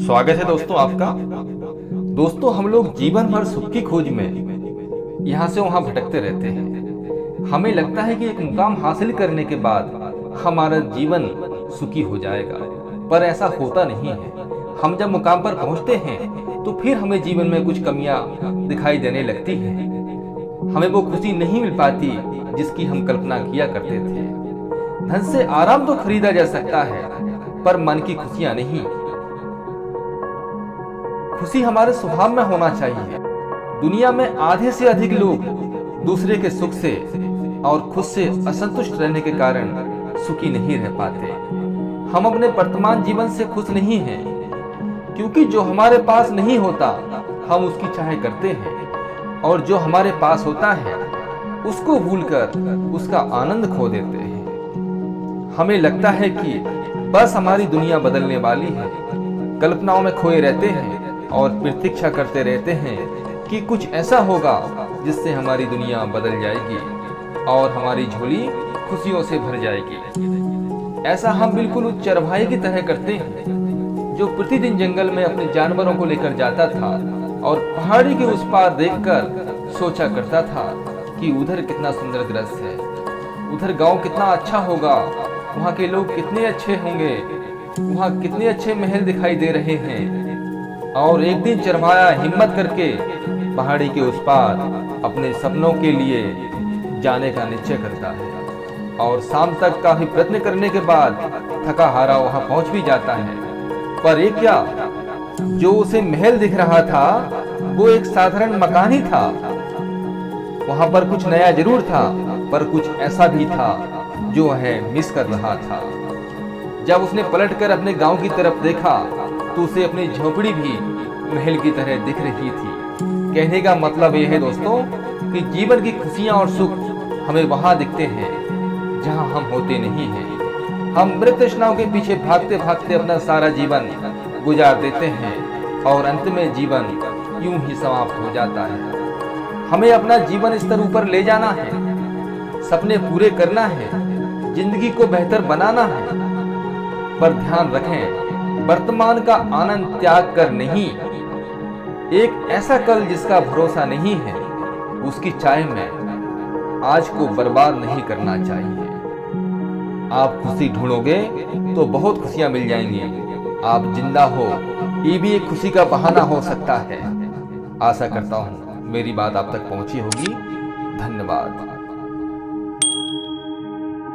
स्वागत है दोस्तों आपका। दोस्तों, हम लोग जीवन भर सुख की खोज में यहाँ से वहाँ भटकते रहते हैं। हमें लगता है कि एक मुकाम हासिल करने के बाद हमारा जीवन सुखी हो जाएगा, पर ऐसा होता नहीं है। हम जब मुकाम पर पहुँचते हैं तो फिर हमें जीवन में कुछ कमियां दिखाई देने लगती हैं। हमें वो खुशी नहीं मिल पाती जिसकी हम कल्पना किया करते थे। धन से आराम तो खरीदा जा सकता है, पर मन की खुशियां नहीं। खुशी हमारे स्वभाव में होना चाहिए। दुनिया में आधे से अधिक लोग दूसरे के सुख से और खुद से असंतुष्ट रहने के कारण सुखी नहीं रह पाते। हम अपने वर्तमान जीवन से खुश नहीं हैं, क्योंकि जो हमारे पास नहीं होता हम उसकी चाह करते हैं, और जो हमारे पास होता है उसको भूलकर उसका आनंद खो देते हैं। हमें लगता है कि बस हमारी दुनिया बदलने वाली है। कल्पनाओं में खोए रहते हैं और प्रतीक्षा करते रहते हैं कि कुछ ऐसा होगा जिससे हमारी दुनिया बदल जाएगी और हमारी झोली खुशियों से भर जाएगी। ऐसा हम बिल्कुल उस चरवाहे की तरह करते हैं जो प्रतिदिन जंगल में अपने जानवरों को लेकर जाता था और पहाड़ी के उस पार देखकर सोचा करता था कि उधर कितना सुंदर दृश्य है, उधर गांव कितना अच्छा होगा, वहाँ के लोग कितने अच्छे होंगे, वहाँ कितने अच्छे महल दिखाई दे रहे हैं। और एक दिन चरवाहा हिम्मत करके पहाड़ी के उस पार अपने सपनों के लिए जाने का निश्चय करता है, और शाम तक काफी प्रयत्न करने के बाद थका हारा वहां पहुंच भी जाता है। पर एक क्या, जो उसे महल दिख रहा था वो एक साधारण मकान ही था। वहां पर कुछ नया जरूर था, पर कुछ ऐसा भी था जो है मिस कर रहा था। जब उसने पलटकर अपने गांव की तरफ देखा तो उसे अपनी झोपड़ी भी महल की तरह दिख रही थी। कहने का मतलब यह है दोस्तों कि जीवन की खुशियां और सुख हमें वहां दिखते हैं जहां हम होते नहीं हैं। हम मृत तृष्णाओं के पीछे भागते भागते अपना सारा जीवन गुजार देते हैं और अंत में जीवन यूं ही समाप्त हो जाता है। हमें अपना जीवन स्तर ऊपर ले जाना है, सपने पूरे करना है, जिंदगी को बेहतर बनाना है, पर ध्यान रखें वर्तमान का आनंद त्याग कर नहीं। एक ऐसा कल जिसका भरोसा नहीं है, उसकी चाह में आज को बर्बाद नहीं करना चाहिए। आप खुशी ढूंढोगे तो बहुत खुशियां मिल जाएंगी। आप जिंदा हो ये भी एक खुशी का बहाना हो सकता है। आशा करता हूं मेरी बात आप तक पहुंची होगी। धन्यवाद।